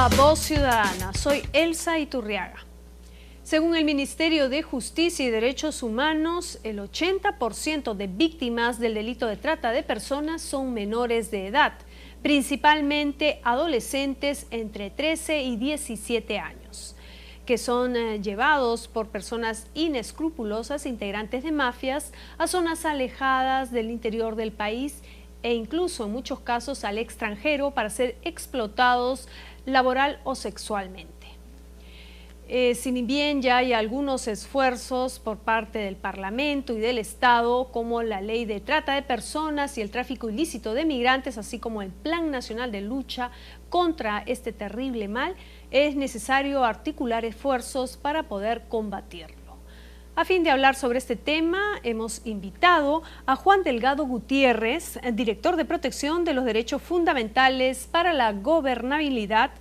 a Voz Ciudadana. Soy Elsa Iturriaga. Según el Ministerio de Justicia y Derechos Humanos, el 80% de víctimas del delito de trata de personas son menores de edad, principalmente adolescentes entre 13 y 17 años, que son llevados por personas inescrupulosas, integrantes de mafias, a zonas alejadas del interior del país e incluso en muchos casos al extranjero para ser explotados laboral o sexualmente. Si bien ya hay algunos esfuerzos por parte del Parlamento y del Estado, como la Ley de Trata de Personas y el Tráfico Ilícito de Migrantes, así como el Plan Nacional de Lucha contra este terrible mal, es necesario articular esfuerzos para poder combatirlo. A fin de hablar sobre este tema, hemos invitado a Juan Delgado Gutiérrez, director de Protección de los Derechos Fundamentales para la Gobernabilidad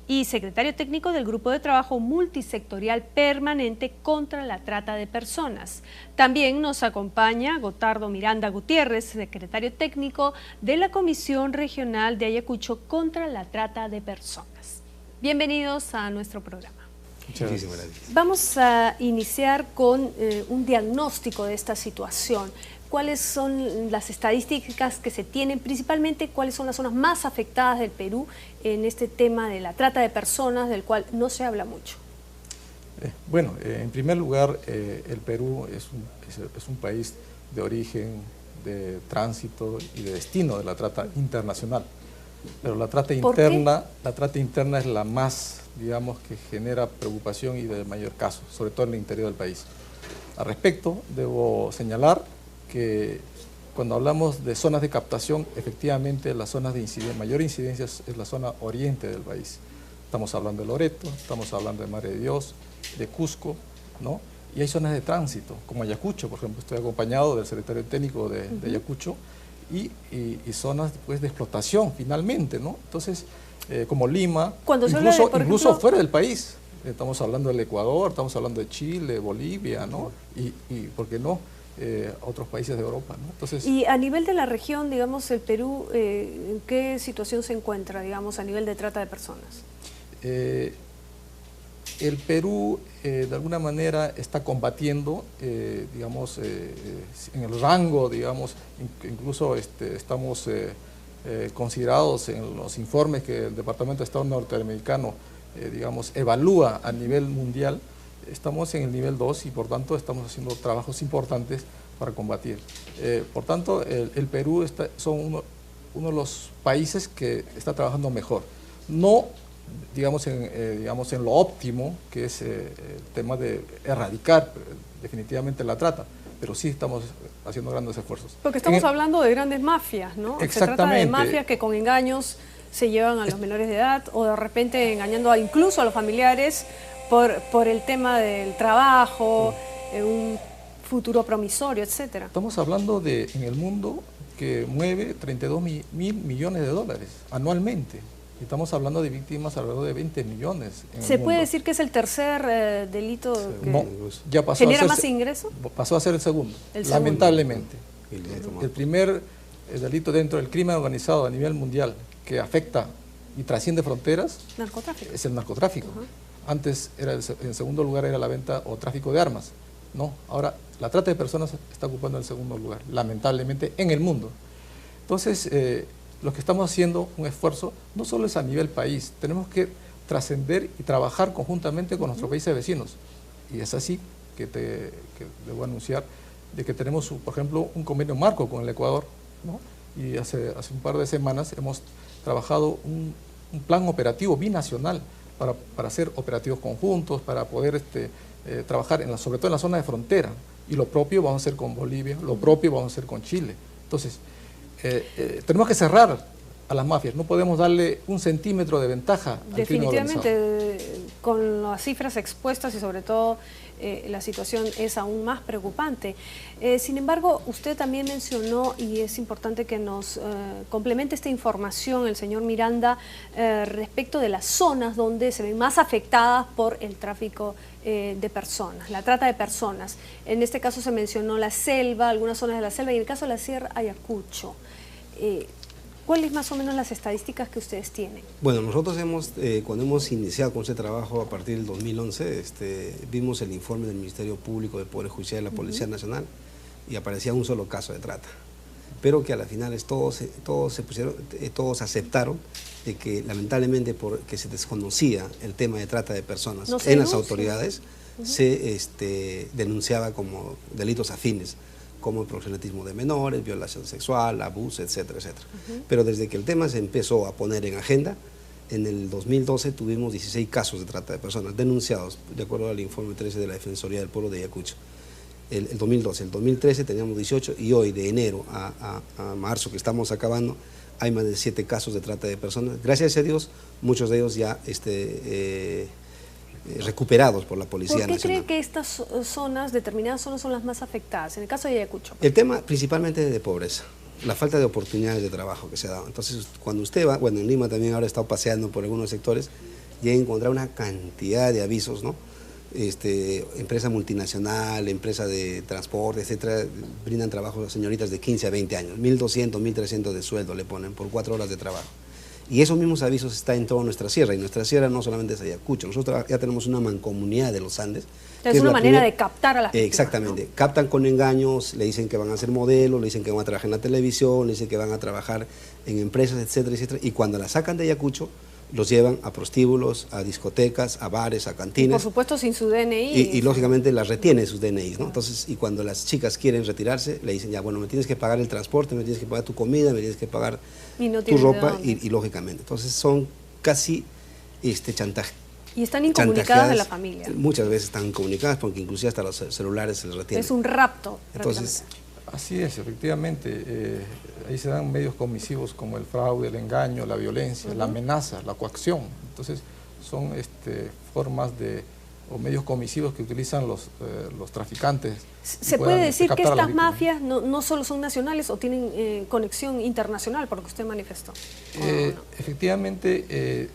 y secretario técnico del Grupo de Trabajo Multisectorial Permanente contra la Trata de Personas. También nos acompaña Gotardo Miranda Gutiérrez, secretario técnico de la Comisión Regional de Ayacucho contra la Trata de Personas. Bienvenidos a nuestro programa. Muchas gracias. Vamos a iniciar con un diagnóstico de esta situación. ¿Cuáles son las estadísticas que se tienen? Principalmente, ¿cuáles son las zonas más afectadas del Perú en este tema de la trata de personas, del cual no se habla mucho? Bueno, en primer lugar, el Perú es un país de origen, de tránsito y de destino de la trata internacional. Pero la trata interna es la más, digamos, que genera preocupación y de mayor caso, sobre todo en el interior del país. Al respecto, debo señalar que cuando hablamos de zonas de captación, efectivamente las zonas de mayor incidencia es la zona oriente del país. Estamos hablando de Loreto, estamos hablando de Madre de Dios, de Cusco, ¿no? Y hay zonas de tránsito, como Ayacucho, por ejemplo, estoy acompañado del secretario técnico de Ayacucho, y zonas pues, de explotación finalmente, ¿no? Entonces, como Lima, incluso fuera del país, estamos hablando del Ecuador, estamos hablando de Chile, Bolivia, ¿no? Y ¿por qué no? Otros países de Europa, ¿no? Entonces, y a nivel de la región, digamos, el Perú, ¿en qué situación se encuentra, digamos, a nivel de trata de personas? El Perú, de alguna manera, está combatiendo, digamos, en el rango, digamos, incluso estamos considerados en los informes que el Departamento de Estado norteamericano, digamos, evalúa a nivel mundial. Estamos en el nivel 2 y por tanto estamos haciendo trabajos importantes para combatir. Por tanto, el Perú son uno de los países que está trabajando mejor. No, digamos, en lo óptimo, que es el tema de erradicar definitivamente la trata, pero sí estamos haciendo grandes esfuerzos. Porque estamos hablando de grandes mafias, ¿no? Exactamente. Se trata de mafias que con engaños se llevan a los menores de edad o de repente engañando incluso a los familiares por el tema del trabajo, un futuro promisorio, etcétera. Estamos hablando en el mundo que mueve 32 mil millones de dólares anualmente. Estamos hablando de víctimas alrededor de 20 millones. ¿Se puede decir que es el tercer delito que no, ya pasó genera más ingresos? Pasó a ser el segundo, lamentablemente. El primer delito dentro del crimen organizado a nivel mundial que afecta y trasciende fronteras es el narcotráfico. Antes, en segundo lugar, era la venta o tráfico de armas. No, ahora la trata de personas está ocupando el segundo lugar, lamentablemente, en el mundo. Entonces, lo que estamos haciendo, un esfuerzo, no solo es a nivel país, tenemos que trascender y trabajar conjuntamente con nuestros países vecinos. Y es así que debo anunciar de que tenemos, por ejemplo, un convenio marco con el Ecuador, ¿no? Y hace un par de semanas hemos trabajado un plan operativo binacional para hacer operativos conjuntos, para poder trabajar sobre todo en la zona de frontera. Y lo propio vamos a hacer con Bolivia, lo propio vamos a hacer con Chile. Entonces, tenemos que cerrar a las mafias, no podemos darle un centímetro de ventaja al crimen organizado. Definitivamente, con las cifras expuestas y sobre todo la situación es aún más preocupante. Sin embargo, usted también mencionó, y es importante que nos complemente esta información el señor Miranda, respecto de las zonas donde se ven más afectadas por el tráfico de personas, la trata de personas. En este caso se mencionó la selva, algunas zonas de la selva, y en el caso de la Sierra Ayacucho. ¿Cuáles más o menos las estadísticas que ustedes tienen? Bueno, nosotros cuando hemos iniciado con este trabajo a partir del 2011, vimos el informe del Ministerio Público, del Poder Judicial y de la Policía Nacional y aparecía un solo caso de trata. Pero que a las finales todos aceptaron de que lamentablemente porque se desconocía el tema de trata de personas en las autoridades, se denunciaba como delitos afines, como el proxenetismo de menores, violación sexual, abuso, etcétera, etcétera. Pero desde que el tema se empezó a poner en agenda, en el 2012 tuvimos 16 casos de trata de personas denunciados, de acuerdo al informe 13 de la Defensoría del Pueblo de Ayacucho. El 2012, el 2013 teníamos 18 y hoy de enero a marzo que estamos acabando hay más de 7 casos de trata de personas. Gracias a Dios, muchos de ellos ya recuperados por la Policía Nacional. ¿Por qué cree que estas zonas, determinadas zonas, son las más afectadas? En el caso de Ayacucho. El tema principalmente de pobreza, la falta de oportunidades de trabajo que se ha dado. Entonces, cuando usted va, bueno, en Lima también ahora he estado paseando por algunos sectores y he encontrado una cantidad de avisos, ¿no? Empresa multinacional, empresa de transporte, etcétera, brindan trabajo a señoritas de 15 a 20 años, 1.200, 1.300 de sueldo le ponen por 4 horas de trabajo. Y esos mismos avisos están en toda nuestra sierra, y nuestra sierra no solamente es Ayacucho, nosotros ya tenemos una mancomunidad de los Andes. Es una manera de captar a las víctimas, exactamente, ¿no? Captan con engaños, le dicen que van a ser modelos, le dicen que van a trabajar en la televisión, le dicen que van a trabajar en empresas, etcétera, etcétera, y cuando la sacan de Ayacucho, los llevan a prostíbulos, a discotecas, a bares, a cantinas. Y por supuesto sin su DNI. Y lógicamente las retiene sus DNIs, ¿no? Entonces, y cuando las chicas quieren retirarse, le dicen, ya, bueno, me tienes que pagar el transporte, me tienes que pagar tu comida, me tienes que pagar tu ropa, y lógicamente. Entonces son casi chantaje. Y están incomunicadas de la familia. Muchas veces están incomunicadas porque inclusive hasta los celulares se les retienen. Es un rapto. Entonces, así es, efectivamente. Ahí se dan medios comisivos como el fraude, el engaño, la violencia, la amenaza, la coacción. Entonces, son formas o medios comisivos que utilizan los traficantes. ¿Se puede decir que estas mafias no solo son nacionales o tienen conexión internacional, por lo que usted manifestó? Efectivamente,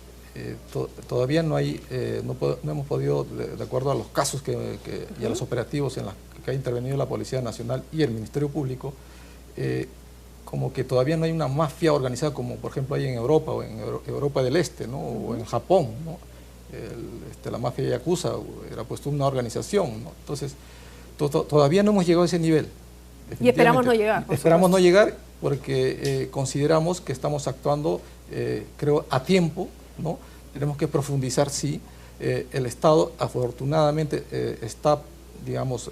todavía no hemos podido, de acuerdo a los casos y a los operativos en los que ha intervenido la Policía Nacional y el Ministerio Público, como que todavía no hay una mafia organizada como por ejemplo hay en Europa o en Europa del Este, ¿no? O en Japón, ¿no? La mafia yakuza era pues una organización, ¿no? Entonces todavía no hemos llegado a ese nivel. Y esperamos no llegar. Esperamos no llegar porque consideramos que estamos actuando, creo, a tiempo, ¿no? Tenemos que profundizar, sí. El Estado afortunadamente está, digamos,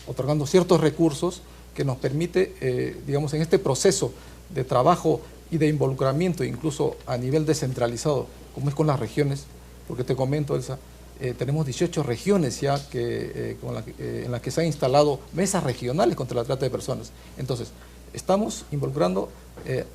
otorgando ciertos recursos que nos permite, digamos, en este proceso de trabajo y de involucramiento, incluso a nivel descentralizado, como es con las regiones, porque te comento, Elsa, tenemos 18 regiones ya en las que se han instalado mesas regionales contra la trata de personas. Entonces, estamos involucrando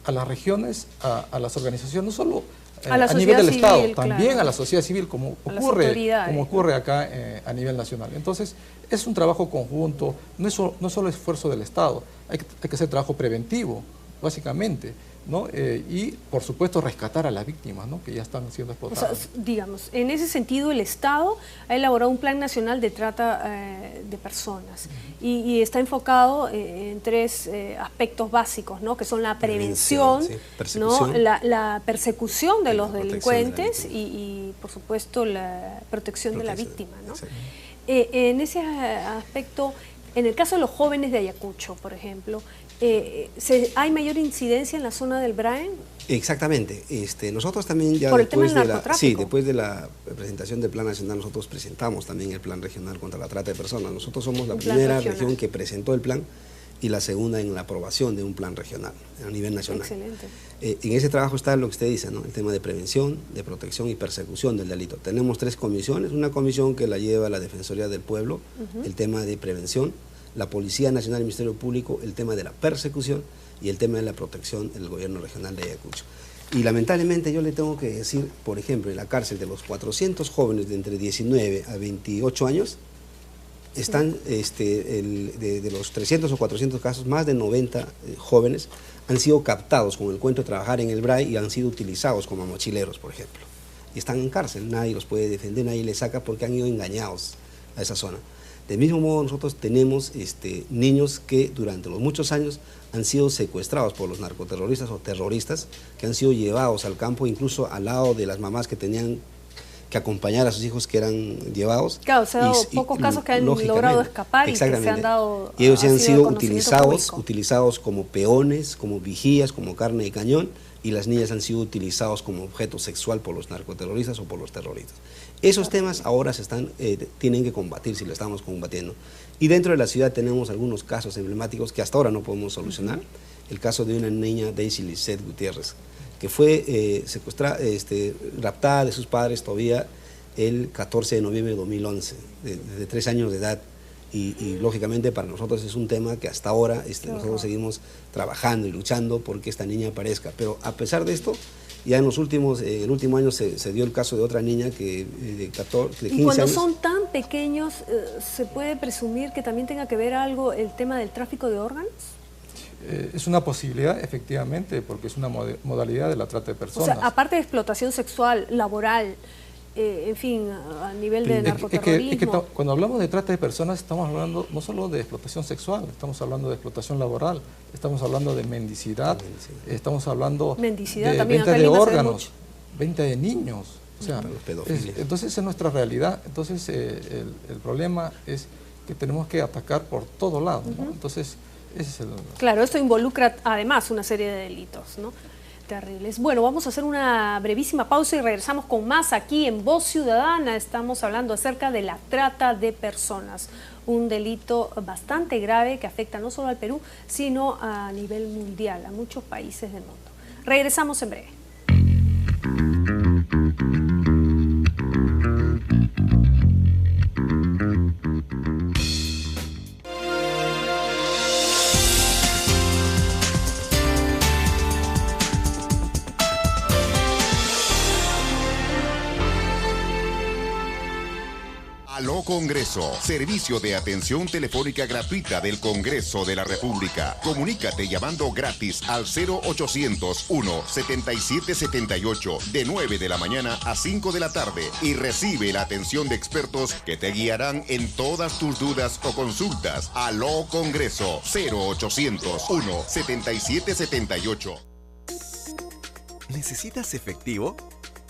a las regiones, a las organizaciones, no solo a nivel del Estado, también a la sociedad civil, como ocurre acá a nivel nacional. Entonces, es un trabajo conjunto, no es solo esfuerzo del Estado, hay que hacer trabajo preventivo, básicamente, ¿no? Y, por supuesto, rescatar a las víctimas, ¿no? Que ya están siendo explotadas. O sea, digamos, en ese sentido, el Estado ha elaborado un plan nacional de trata de personas y está enfocado en 3 aspectos básicos, ¿no? Que son la prevención, sí, ¿no? La persecución de los delincuentes y, por supuesto, la protección de la víctima, ¿no? En ese aspecto, en el caso de los jóvenes de Ayacucho, por ejemplo, ¿hay mayor incidencia en la zona del Braen? Exactamente. Nosotros también ya después de la presentación del Plan Nacional, nosotros presentamos también el Plan Regional contra la Trata de Personas. Nosotros somos la primera región que presentó el plan y la segunda en la aprobación de un plan regional a nivel nacional. Excelente. En ese trabajo está lo que usted dice, ¿no? El tema de prevención, de protección y persecución del delito. Tenemos 3 comisiones, una comisión que la lleva la Defensoría del Pueblo, el tema de prevención, la Policía Nacional y el Ministerio Público, el tema de la persecución y el tema de la protección del gobierno regional de Ayacucho. Y lamentablemente yo le tengo que decir, por ejemplo, en la cárcel de los 400 jóvenes de entre 19 a 28 años, están, de los 300 o 400 casos, más de 90 jóvenes han sido captados con el cuento de trabajar en el BRAE y han sido utilizados como mochileros, por ejemplo. Y están en cárcel, nadie los puede defender, nadie les saca porque han ido engañados a esa zona. Del mismo modo, nosotros tenemos niños que durante los muchos años han sido secuestrados por los narcoterroristas o terroristas, que han sido llevados al campo, incluso al lado de las mamás que tenían que acompañar a sus hijos que eran llevados. Claro, se han dado pocos casos que han logrado escapar y que se han dado... Y ellos han sido utilizados como peones, como vigías, como carne de cañón, y las niñas han sido utilizados como objeto sexual por los narcoterroristas o por los terroristas. Esos temas ahora tienen que combatirse y lo estamos combatiendo. Y dentro de la ciudad tenemos algunos casos emblemáticos que hasta ahora no podemos solucionar. El caso de una niña, Daisy Lisette Gutiérrez, que fue raptada de sus padres todavía el 14 de noviembre de 2011, de 3 años de edad. Y lógicamente para nosotros es un tema que hasta ahora nosotros seguimos trabajando y luchando porque esta niña aparezca. Pero a pesar de esto, ya en el último año se dio el caso de otra niña que de 15 años. Y cuando son tan pequeños, ¿se puede presumir que también tenga que ver algo el tema del tráfico de órganos? Es una posibilidad, efectivamente, porque es una modalidad de la trata de personas. O sea, aparte de explotación sexual, laboral, en fin, a nivel de narcoterrorismo. Es que cuando hablamos de trata de personas estamos hablando no solo de explotación sexual, estamos hablando de explotación laboral, estamos hablando de mendicidad, estamos hablando de venta de órganos, venta de niños. O sea, entonces es nuestra realidad. Entonces el problema es que tenemos que atacar por todo lado, ¿no? Entonces ese es el... Claro, esto involucra además una serie de delitos, ¿no? Terribles. Bueno, vamos a hacer una brevísima pausa y regresamos con más aquí en Voz Ciudadana. Estamos hablando acerca de la trata de personas, un delito bastante grave que afecta no solo al Perú, sino a nivel mundial, a muchos países del mundo. Regresamos en breve. Aló Congreso, servicio de atención telefónica gratuita del Congreso de la República. Comunícate llamando gratis al 0800-1-7778 de 9 de la mañana a 5 de la tarde y recibe la atención de expertos que te guiarán en todas tus dudas o consultas. Aló Congreso, 0800-1-7778. ¿Necesitas efectivo?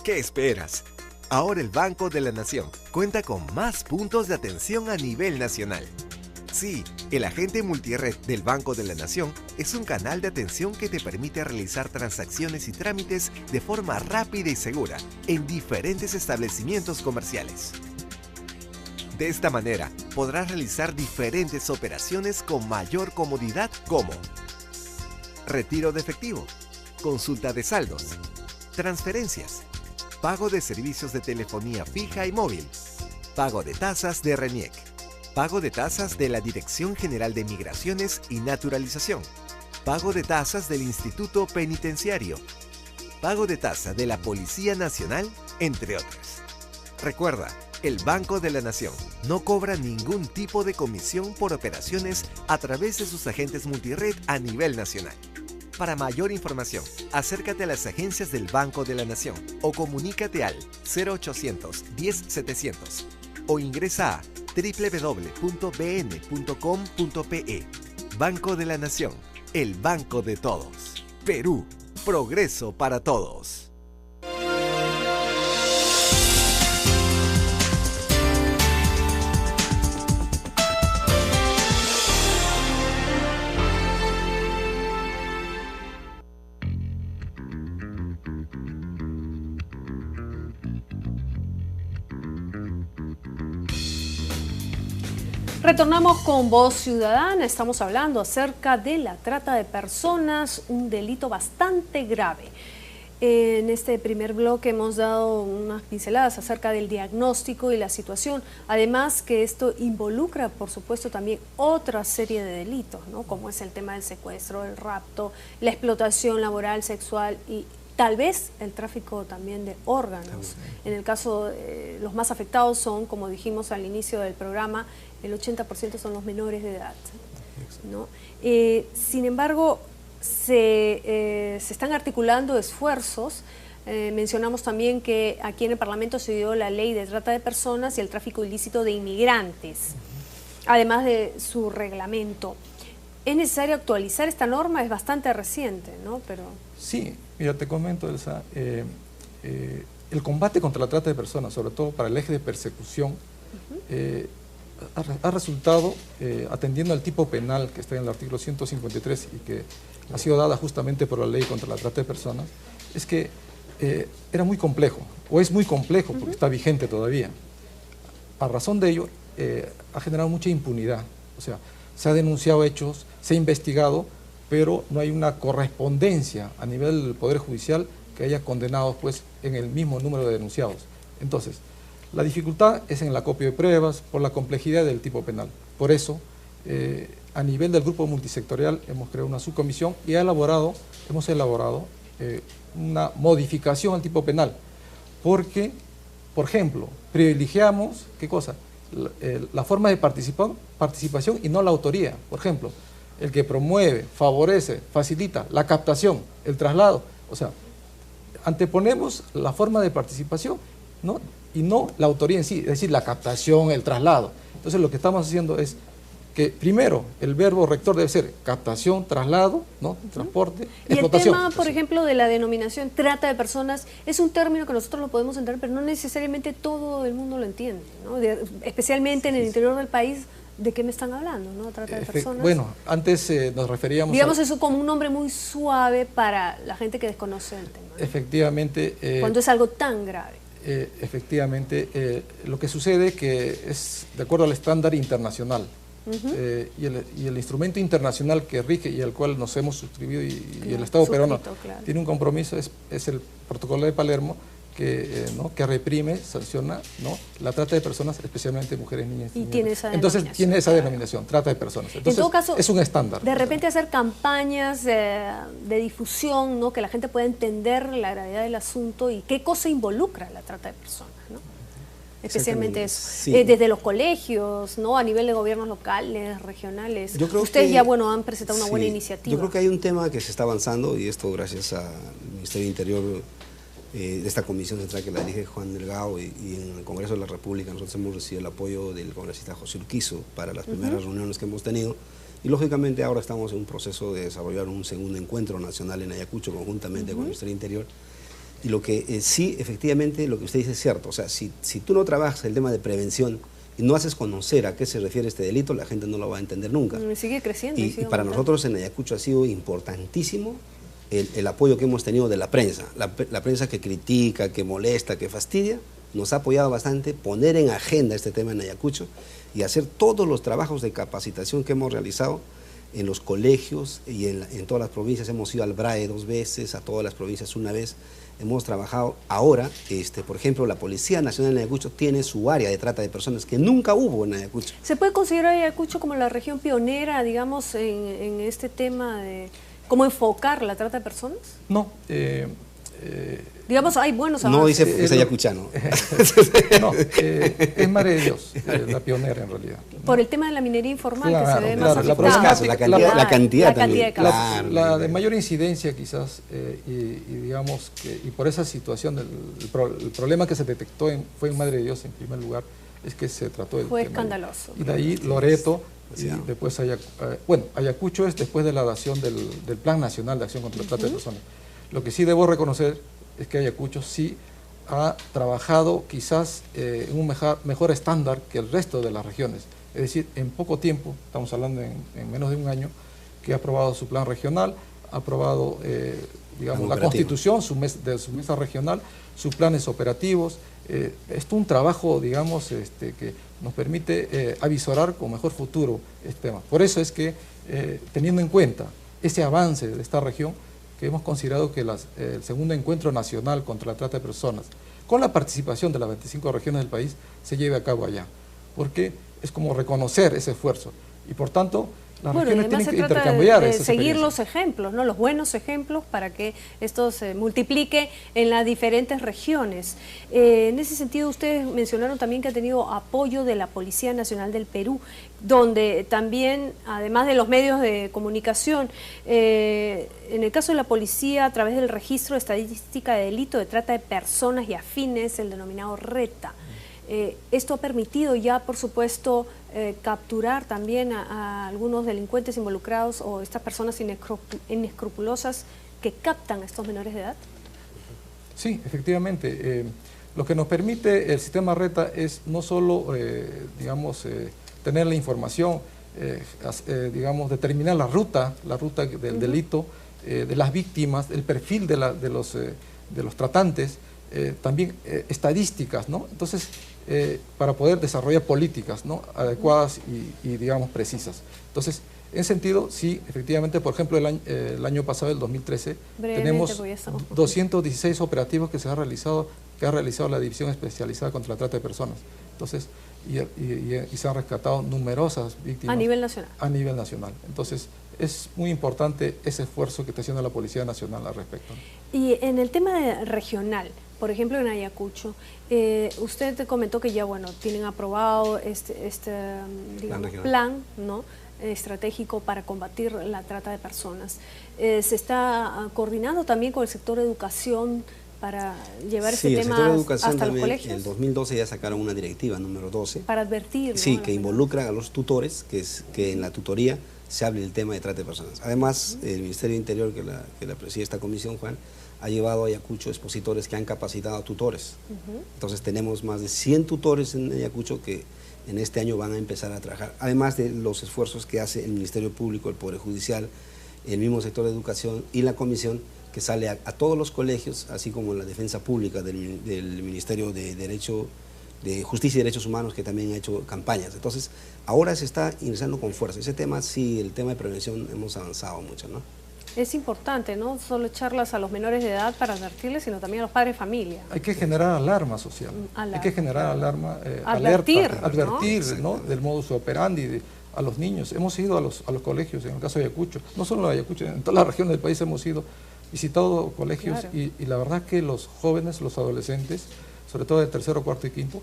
¿Qué esperas? Ahora el Banco de la Nación cuenta con más puntos de atención a nivel nacional. Sí, el agente multired del Banco de la Nación es un canal de atención que te permite realizar transacciones y trámites de forma rápida y segura en diferentes establecimientos comerciales. De esta manera, podrás realizar diferentes operaciones con mayor comodidad como retiro de efectivo, consulta de saldos, transferencias, pago de servicios de telefonía fija y móvil, pago de tasas de RENIEC, pago de tasas de la Dirección General de Migraciones y Naturalización, pago de tasas del Instituto Penitenciario, pago de tasa de la Policía Nacional, entre otras. Recuerda, el Banco de la Nación no cobra ningún tipo de comisión por operaciones a través de sus agentes multired a nivel nacional. Para mayor información, acércate a las agencias del Banco de la Nación o comunícate al 0800 10 700 o ingresa a www.bn.com.pe. Banco de la Nación, el banco de todos. Perú, progreso para todos. Retornamos con Voz Ciudadana. Estamos hablando acerca de la trata de personas, un delito bastante grave. En este primer bloque hemos dado unas pinceladas acerca del diagnóstico y la situación. Además que esto involucra, por supuesto, también otra serie de delitos, ¿no? Como es el tema del secuestro, el rapto, la explotación laboral, sexual y tal vez el tráfico también de órganos. En el caso, los más afectados son, como dijimos al inicio del programa, el 80% son los menores de edad, ¿no? Sin embargo, se están articulando esfuerzos. Mencionamos también que aquí en el Parlamento se dio la ley de trata de personas y el tráfico ilícito de inmigrantes. además de su reglamento. ¿Es necesario actualizar esta norma? Es bastante reciente, ¿no? Pero... Sí, mira, te comento, Elsa, el combate contra la trata de personas, sobre todo para el eje de persecución, ha resultado, atendiendo al tipo penal que está en el artículo 153 y que ha sido dada justamente por la ley contra la trata de personas, es que era muy complejo, o es muy complejo porque está vigente todavía. A razón de ello, ha generado mucha impunidad, o sea, se ha denunciado hechos, se ha investigado, pero no hay una correspondencia a nivel del Poder Judicial que haya condenado pues, en el mismo número de denunciados. Entonces, la dificultad es en el acopio de pruebas por la complejidad del tipo penal. Por eso, a nivel del grupo multisectorial hemos creado una subcomisión y hemos elaborado una modificación al tipo penal. Porque, por ejemplo, privilegiamos, ¿qué cosa? La forma de participación y no la autoría. Por ejemplo, el que promueve, favorece, facilita la captación, el traslado. O sea, anteponemos la forma de participación, ¿no? Y no la autoría en sí, es decir, la captación, el traslado. Entonces lo que estamos haciendo es que primero el verbo rector debe ser captación, traslado, ¿no? Transporte, y explotación. El tema, por ejemplo, de la denominación trata de personas es un término que nosotros lo podemos entender, pero no necesariamente todo el mundo lo entiende, ¿no? Especialmente en el interior del país. ¿De qué me están hablando, no? Trata de personas. Bueno, antes nos referíamos digamos eso como un nombre muy suave para la gente que desconoce el tema, ¿no? Efectivamente. Cuando es algo tan grave. Efectivamente, lo que sucede es que es de acuerdo al estándar internacional. Y el instrumento internacional que rige y al cual nos hemos suscribido y el Estado peruano tiene un compromiso, es el protocolo de Palermo, que reprime, sanciona, ¿no? la trata de personas, especialmente mujeres, niñas y niños. Tiene esa Entonces tiene esa denominación, trata de personas. Entonces, en todo caso, es un estándar. De repente hacer campañas de difusión, ¿no? Que la gente pueda entender la gravedad del asunto y qué cosa involucra la trata de personas, ¿no? Especialmente eso. Sí. Desde los colegios, ¿no? A nivel de gobiernos locales, regionales. Yo creo Ustedes que, ya, bueno, han presentado una buena iniciativa. Yo creo que hay un tema que se está avanzando y esto gracias al Ministerio del Interior, de esta comisión central que la dirige Juan Delgado y en el Congreso de la República nosotros hemos recibido el apoyo del congresista José Urquizo para las primeras reuniones que hemos tenido y lógicamente ahora estamos en un proceso de desarrollar un segundo encuentro nacional en Ayacucho conjuntamente con el Ministerio del Interior. Y lo que sí, efectivamente, lo que usted dice es cierto. O sea, si tú no trabajas el tema de prevención y no haces conocer a qué se refiere este delito, la gente no lo va a entender nunca. Sigue creciendo. Y para nosotros en Ayacucho ha sido importantísimo el apoyo que hemos tenido de la prensa. La prensa que critica, que molesta, que fastidia, nos ha apoyado bastante poner en agenda este tema en Ayacucho y hacer todos los trabajos de capacitación que hemos realizado en los colegios y en todas las provincias. Hemos ido al BRAE 2 veces, a todas las provincias una vez. Hemos trabajado ahora, por ejemplo, la Policía Nacional de Ayacucho tiene su área de trata de personas que nunca hubo en Ayacucho. ¿Se puede considerar Ayacucho como la región pionera, digamos, en este tema de cómo enfocar la trata de personas? No. Digamos, hay buenos avances. No dice que es ayacuchano. No, es Madre de Dios, la pionera en realidad. Por el tema de la minería informal, claro, que se ve claro, más la afectada. La cantidad también. La de mayor incidencia quizás, y digamos que, y por esa situación, el problema que se detectó fue en Madre de Dios en primer lugar, es que se trató del Fue tema. escandaloso. Y de ahí Loreto, y después Ayacucho es después de la dación del Plan Nacional de Acción contra la Trata de Personas. Lo que sí debo reconocer es que Ayacucho sí ha trabajado quizás en un mejor estándar que el resto de las regiones. Es decir, en poco tiempo, estamos hablando en menos de un año, que ha aprobado su plan regional, ha aprobado digamos, la constitución de su mesa regional, sus planes operativos. Es un trabajo, digamos, que nos permite avisorar con mejor futuro este tema. Por eso es que, teniendo en cuenta ese avance de esta región, que hemos considerado que el segundo encuentro nacional contra la trata de personas, con la participación de las 25 regiones del país, se lleve a cabo allá. Porque es como reconocer ese esfuerzo. Y por tanto, las regiones tienen que intercambiar esas seguir los ejemplos, ¿no? Los buenos ejemplos para que esto se multiplique en las diferentes regiones. En ese sentido, ustedes mencionaron también que ha tenido apoyo de la Policía Nacional del Perú, donde también, además de los medios de comunicación, en el caso de la policía, a través del registro de estadística de delito de trata de personas y afines, el denominado RETA. Esto ha permitido ya, por supuesto, capturar también a algunos delincuentes involucrados o estas personas inescrupulosas que captan a estos menores de edad? Sí, efectivamente. Lo que nos permite el sistema RETA es no solo, tener la información, determinar la ruta del delito, de las víctimas, el perfil de los tratantes, también estadísticas, ¿no? Entonces, para poder desarrollar políticas, ¿no?, adecuadas y precisas. Entonces, en sentido, sí, efectivamente, por ejemplo, el año pasado, el 2013, tenemos 216 operativos que ha realizado la División Especializada contra la Trata de Personas. Entonces, y se han rescatado numerosas víctimas. ¿A nivel nacional? A nivel nacional. Entonces, es muy importante ese esfuerzo que está haciendo la Policía Nacional al respecto. Y en el tema regional, por ejemplo en Ayacucho, usted comentó que ya tienen aprobado este plan, ¿no?, estratégico para combatir la trata de personas. Se está coordinando también con el sector de educación para llevar ese tema hasta los colegios. En el 2012 ya sacaron una directiva número 12. Para advertir, ¿no? Sí, que involucra a los tutores, que en la tutoría se hable del tema de trata de personas. Además, el Ministerio de Interior, que la preside esta comisión, Juan, ha llevado a Ayacucho expositores que han capacitado a tutores. Entonces tenemos más de 100 tutores en Ayacucho que en este año van a empezar a trabajar, además de los esfuerzos que hace el Ministerio Público, el Poder Judicial, el mismo sector de educación y la comisión que sale a todos los colegios, así como la defensa pública del Ministerio de Justicia y Derechos Humanos, que también ha hecho campañas. Entonces, ahora se está ingresando con fuerza. Ese tema, sí, el tema de prevención hemos avanzado mucho, ¿no? Es importante, no solo charlas a los menores de edad para advertirles, sino también a los padres de familia. Hay que generar alarma social, hay que generar alarma, advertir, alerta, ¿no?, del modus operandi a los niños. Hemos ido a los colegios, en el caso de Ayacucho, no solo en Ayacucho, en todas las regiones del país hemos ido, visitado colegios, claro. y la verdad que los jóvenes, los adolescentes, sobre todo de tercero, cuarto y quinto,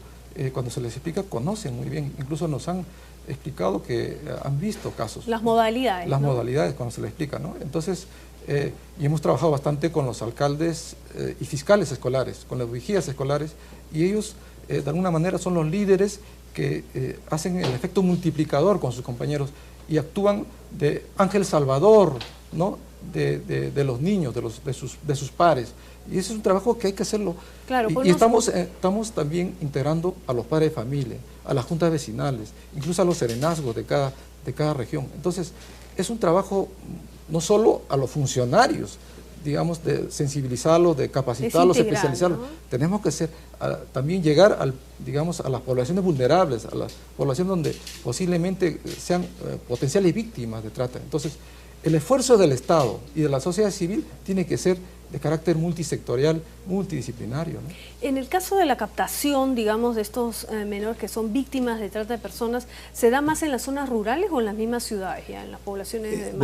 cuando se les explica, conocen muy bien, incluso nos han explicado que han visto casos. Las modalidades. Las modalidades cuando se les explica, ¿no? Entonces, y hemos trabajado bastante con los alcaldes y fiscales escolares, con las vigías escolares, y ellos de alguna manera son los líderes que hacen el efecto multiplicador con sus compañeros y actúan de ángel salvador, ¿no?, de los niños, de sus pares. Y ese es un trabajo que hay que hacerlo. Claro, y estamos también integrando a los padres de familia, a las juntas vecinales, incluso a los serenazgos de cada región. Entonces, es un trabajo no solo a los funcionarios, digamos, de sensibilizarlos, de capacitarlos, especializarlos. ¿No? Tenemos que también llegar a las poblaciones vulnerables, a las poblaciones donde posiblemente sean potenciales víctimas de trata. Entonces, el esfuerzo del Estado y de la sociedad civil tiene que ser de carácter multisectorial, multidisciplinario, ¿no? En el caso de la captación, digamos, de estos menores que son víctimas de trata de personas, ¿se da más en las zonas rurales o en las mismas ciudades, ya en las poblaciones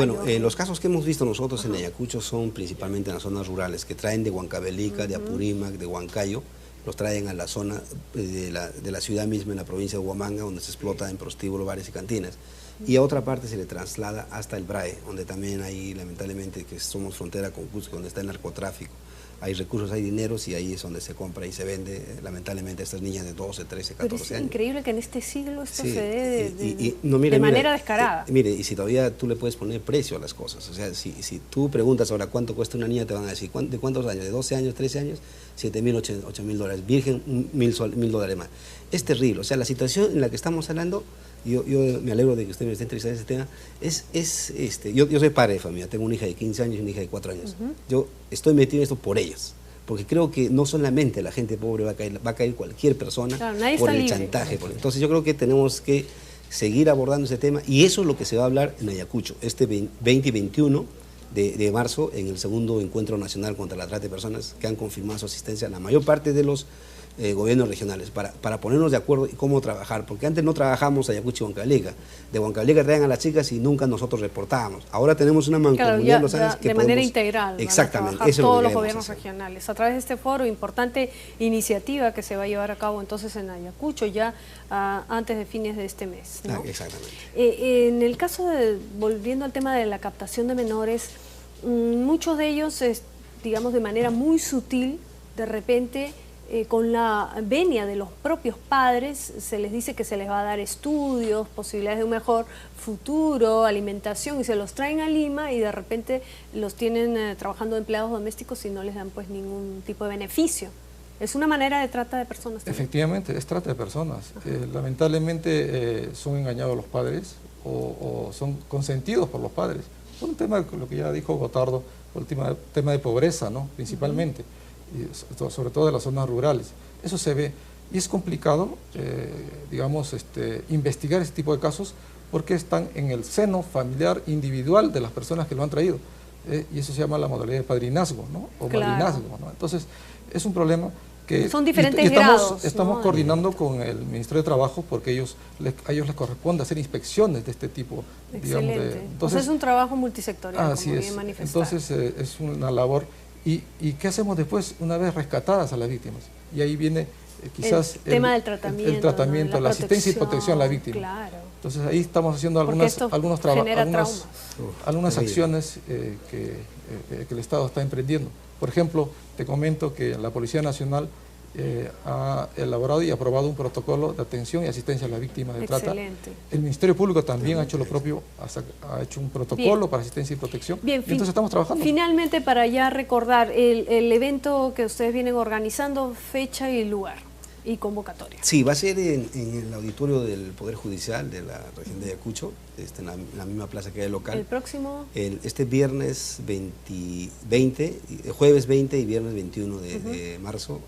los casos que hemos visto nosotros en Ayacucho son principalmente en las zonas rurales, que traen de Huancavelica, de Apurímac, de Huancayo, los traen a la zona de la ciudad misma, en la provincia de Huamanga, donde se explota en prostíbulos, bares y cantinas. Y a otra parte se le traslada hasta el BRAE, donde también hay, lamentablemente, que somos frontera con Cusco, donde está el narcotráfico. Hay recursos, hay dineros y ahí es donde se compra y se vende, lamentablemente, a estas niñas de 12, 13, 14 años. Pero es increíble que en este siglo esto se dé de manera descarada. Mire, y si todavía tú le puedes poner precio a las cosas, o sea, si tú preguntas ahora cuánto cuesta una niña, te van a decir, ¿de cuántos años? ¿De 12 años, 13 años? 7.000, 8.000 dólares, virgen, $1.000 más. Es terrible, o sea, la situación en la que estamos hablando, yo me alegro de que usted me esté interesado en este tema, yo soy padre de familia, tengo una hija de 15 años y una hija de 4 años. Yo estoy metido en esto por ellas, porque creo que no solamente la gente pobre va a caer cualquier persona, claro, por el chantaje. Entonces yo creo que tenemos que seguir abordando ese tema y eso es lo que se va a hablar en Ayacucho, este 20 y 21 de marzo, en el segundo encuentro nacional contra la trata de personas, que han confirmado su asistencia a la mayor parte de los gobiernos regionales, para ponernos de acuerdo y cómo trabajar, porque antes no trabajamos Ayacucho y Huancavelica, de Huancavelica traían a las chicas y nunca nosotros reportábamos. Ahora tenemos una mancomunidad los años que de manera integral, exactamente, eso todos los gobiernos regionales, a través de este foro, importante iniciativa que se va a llevar a cabo entonces en Ayacucho ya antes de fines de este mes, ¿no? Exactamente. En el caso volviendo al tema de la captación de menores, muchos de ellos, digamos de manera muy sutil, de repente con la venia de los propios padres, se les dice que se les va a dar estudios, posibilidades de un mejor futuro, alimentación, y se los traen a Lima y de repente los tienen trabajando de empleados domésticos y no les dan pues ningún tipo de beneficio. Es una manera de trata de personas también. Efectivamente, es trata de personas. Lamentablemente son engañados los padres o son consentidos por los padres. Por un tema, lo que ya dijo Gotardo, por el tema de pobreza, ¿no? Principalmente. Y sobre todo de las zonas rurales. Eso se ve y es complicado, digamos, investigar este tipo de casos porque están en el seno familiar individual de las personas que lo han traído. Y eso se llama la modalidad de padrinazgo, ¿no? O madrinazgo, ¿no? Entonces, es un problema que... Son diferentes grados, estamos ¿no? coordinando con el Ministerio de Trabajo porque a ellos les corresponde hacer inspecciones de este tipo. Excelente. Digamos, Entonces es un trabajo multisectorial, así como es. bien manifestado. Entonces, es una labor. ¿Y qué hacemos después una vez rescatadas a las víctimas? Y ahí viene quizás el tema del tratamiento, el tratamiento, ¿no? la asistencia y protección a la víctima. Claro. Entonces ahí estamos haciendo algunas acciones que el Estado está emprendiendo. Por ejemplo, te comento que la Policía Nacional ha elaborado y aprobado un protocolo de atención y asistencia a las víctimas de trata. El Ministerio Público también ha hecho lo propio, ha hecho un protocolo para asistencia y protección. Bien, y entonces estamos trabajando. Finalmente, para ya recordar, el evento que ustedes vienen organizando, fecha y lugar y convocatoria. Sí, va a ser en el auditorio del Poder Judicial de la región de Ayacucho, en la misma plaza que hay local. ¿El próximo? Este viernes jueves 20 y viernes 21 de marzo.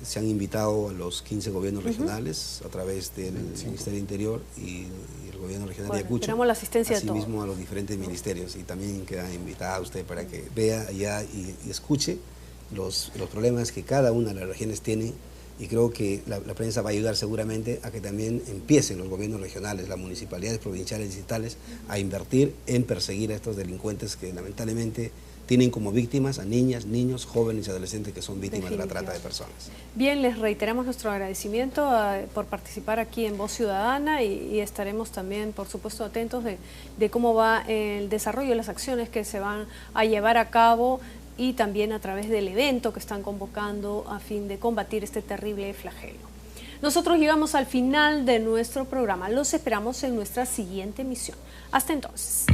Se han invitado a los 15 gobiernos regionales a través del Ministerio del Interior y el gobierno regional de Ayacucho. Esperamos la asistencia de todos. Asimismo a los diferentes ministerios, y también queda invitada a usted para que vea allá y escuche los problemas que cada una de las regiones tiene, y creo que la prensa va a ayudar seguramente a que también empiecen los gobiernos regionales, las municipalidades provinciales y distritales a invertir en perseguir a estos delincuentes que lamentablemente tienen como víctimas a niñas, niños, jóvenes y adolescentes que son víctimas de la trata de personas. Bien, les reiteramos nuestro agradecimiento por participar aquí en Voz Ciudadana y estaremos también, por supuesto, atentos de cómo va el desarrollo de las acciones que se van a llevar a cabo y también a través del evento que están convocando a fin de combatir este terrible flagelo. Nosotros llegamos al final de nuestro programa. Los esperamos en nuestra siguiente emisión. Hasta entonces.